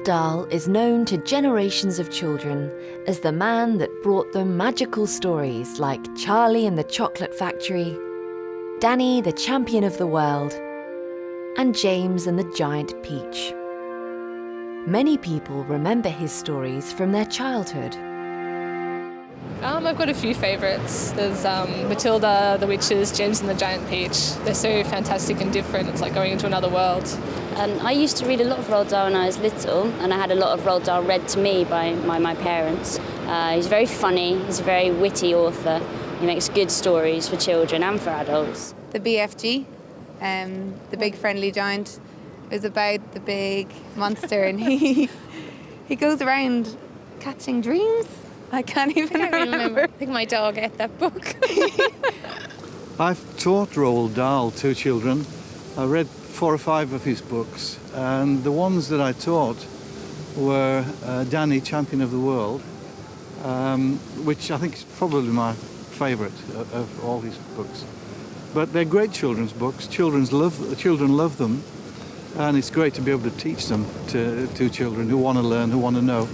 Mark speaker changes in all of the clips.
Speaker 1: Dahl is known to generations of children as the man that brought them magical stories like Charlie and the Chocolate Factory, Danny the Champion of the World, and James and the Giant Peach. Many people remember his stories from their childhood.
Speaker 2: I've got a few favourites. There's Matilda, the Witches, James and the Giant Peach. They're so fantastic and different. It's like going into another world.
Speaker 3: I used to read a lot of Roald Dahl when I was little, and I had a lot of Roald Dahl read to me by my parents. He's very funny, he's a very witty author. He makes good stories for children and for adults.
Speaker 4: The BFG, the Big Friendly Giant, is about the big monster, and he goes around catching dreams. I can't even remember.
Speaker 2: I think my dog ate that book.
Speaker 5: I've taught Roald Dahl to children. I read 4 or 5 of his books, and the ones that I taught were Danny, Champion of the World, which I think is probably my favourite of all his books. But they're great children's books. Children love them, and it's great to be able to teach them to children who want to learn, who want to know.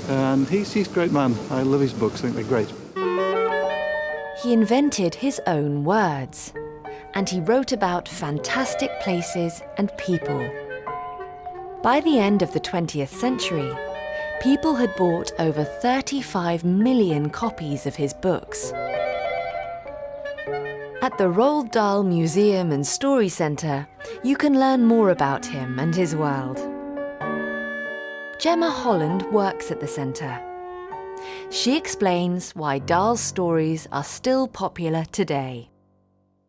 Speaker 5: And he's a great man. I love his books. I think they're great.
Speaker 1: He invented his own words, and he wrote about fantastic places and people. By the end of the 20th century, people had bought over 35 million copies of his books. At the Roald Dahl Museum and Story Centre, you can learn more about him and his world. Gemma Holland works at the centre. She explains why Dahl's stories are still popular today.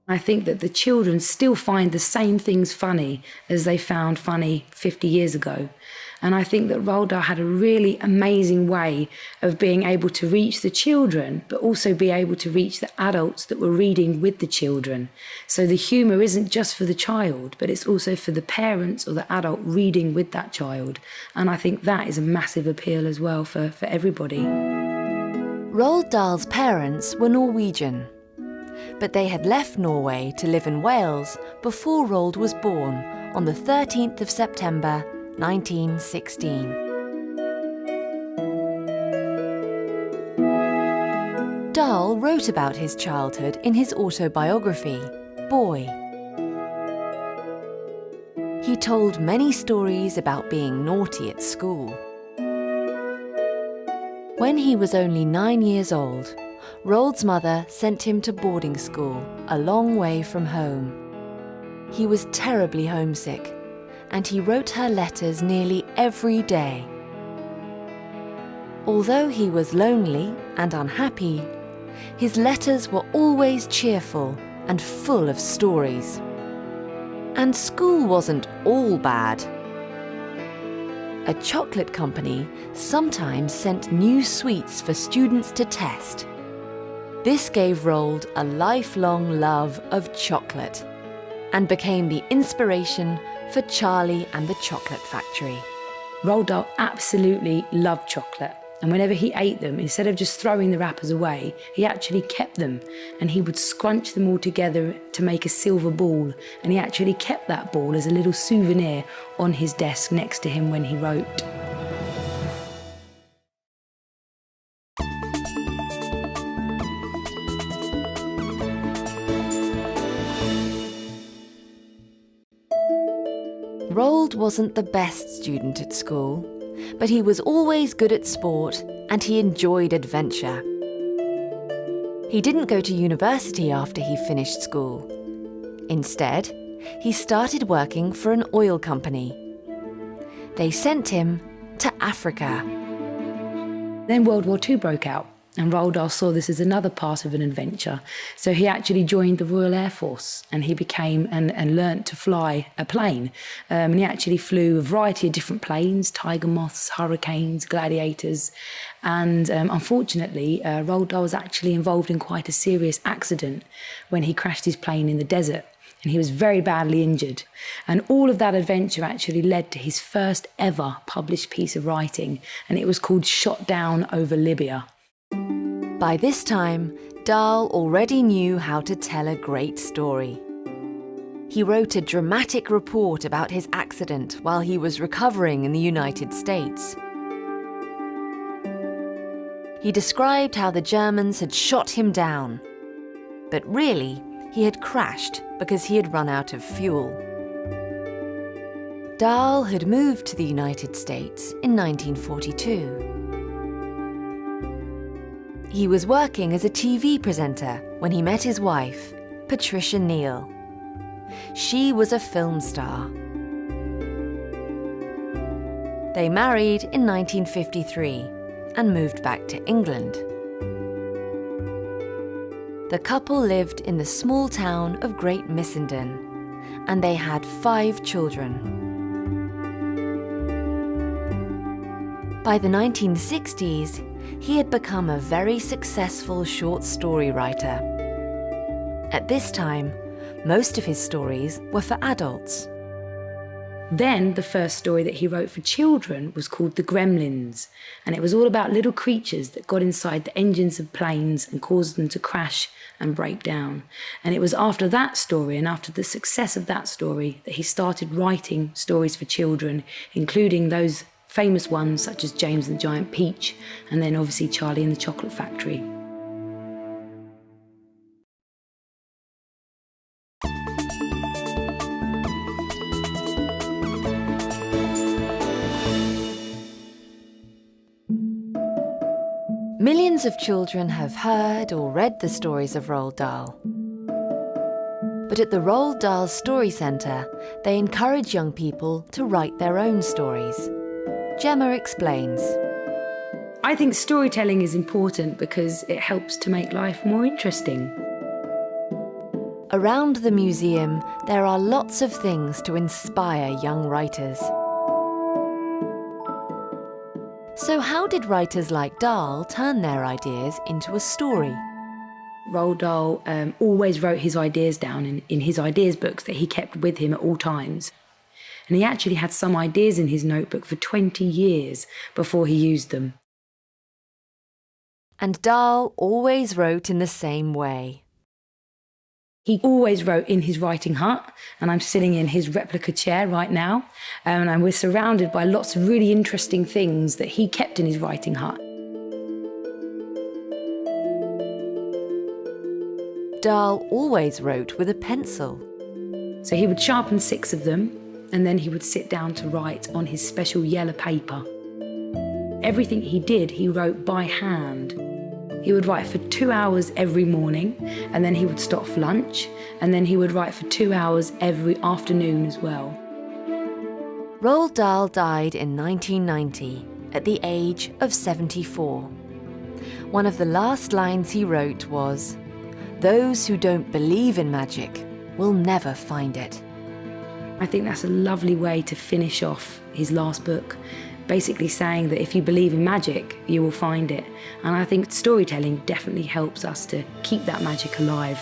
Speaker 6: I think that the children still find the same things funny as they found funny 50 years ago. And I think that Roald Dahl had a really amazing way of being able to reach the children, but also be able to reach the adults that were reading with the children. So the humour isn't just for the child, but it's also for the parents or the adult reading with that child. And I think that is a massive appeal as well for everybody.
Speaker 1: Roald Dahl's parents were Norwegian, but they had left Norway to live in Wales before Roald was born on the 13th of September 1916. Dahl wrote about his childhood in his autobiography, Boy. He told many stories about being naughty at school. When he was only 9 years old, Roald's mother sent him to boarding school a long way from home. He was terribly homesick, and he wrote her letters nearly every day. Although he was lonely and unhappy, his letters were always cheerful and full of stories. And school wasn't all bad. A chocolate company sometimes sent new sweets for students to test. This gave Roald a lifelong love of chocolate and became the inspiration for Charlie and the Chocolate Factory.
Speaker 6: Roald Dahl absolutely loved chocolate, and whenever he ate them, instead of just throwing the wrappers away, he actually kept them, and he would scrunch them all together to make a silver ball, and he actually kept that ball as a little souvenir on his desk next to him when he wrote.
Speaker 1: Roald wasn't the best student at school, but he was always good at sport and he enjoyed adventure. He didn't go to university after he finished school. Instead, he started working for an oil company. They sent him to Africa.
Speaker 6: Then World War II broke out, and Roald Dahl saw this as another part of an adventure. So he actually joined the Royal Air Force, and he became and learnt to fly a plane. And he actually flew a variety of different planes, Tiger Moths, Hurricanes, Gladiators. And unfortunately, Roald Dahl was actually involved in quite a serious accident when he crashed his plane in the desert. And he was very badly injured. And all of that adventure actually led to his first ever published piece of writing, and it was called Shot Down Over Libya.
Speaker 1: By this time, Dahl already knew how to tell a great story. He wrote a dramatic report about his accident while he was recovering in the United States. He described how the Germans had shot him down, but really, he had crashed because he had run out of fuel. Dahl had moved to the United States in 1942. He was working as a TV presenter when he met his wife, Patricia Neal. She was a film star. They married in 1953 and moved back to England. The couple lived in the small town of Great Missenden, and they had 5 children. By the 1960s, he had become a very successful short story writer. At this time, most of his stories were for adults.
Speaker 6: Then the first story that he wrote for children was called The Gremlins, and it was all about little creatures that got inside the engines of planes and caused them to crash and break down. And it was after that story and after the success of that story that he started writing stories for children, including those famous ones such as James and the Giant Peach, and then obviously Charlie and the Chocolate Factory.
Speaker 1: Millions of children have heard or read the stories of Roald Dahl. But at the Roald Dahl Story Centre, they encourage young people to write their own stories. Gemma explains.
Speaker 6: I think storytelling is important because it helps to make life more interesting.
Speaker 1: Around the museum, there are lots of things to inspire young writers. So how did writers like Dahl turn their ideas into a story?
Speaker 6: Roald Dahl always wrote his ideas down in his ideas books that he kept with him at all times. And he actually had some ideas in his notebook for 20 years before he used them.
Speaker 1: And Dahl always wrote in the same way.
Speaker 6: He always wrote in his writing hut, and I'm sitting in his replica chair right now, and we're surrounded by lots of really interesting things that he kept in his writing hut.
Speaker 1: Dahl always wrote with a pencil.
Speaker 6: So he would sharpen 6 of them, and then he would sit down to write on his special yellow paper. Everything he did, he wrote by hand. He would write for 2 hours every morning, and then he would stop for lunch, and then he would write for 2 hours every afternoon as well.
Speaker 1: Roald Dahl died in 1990 at the age of 74. One of the last lines he wrote was, "Those who don't believe in magic will never find it."
Speaker 6: I think that's a lovely way to finish off his last book, basically saying that if you believe in magic, you will find it. And I think storytelling definitely helps us to keep that magic alive.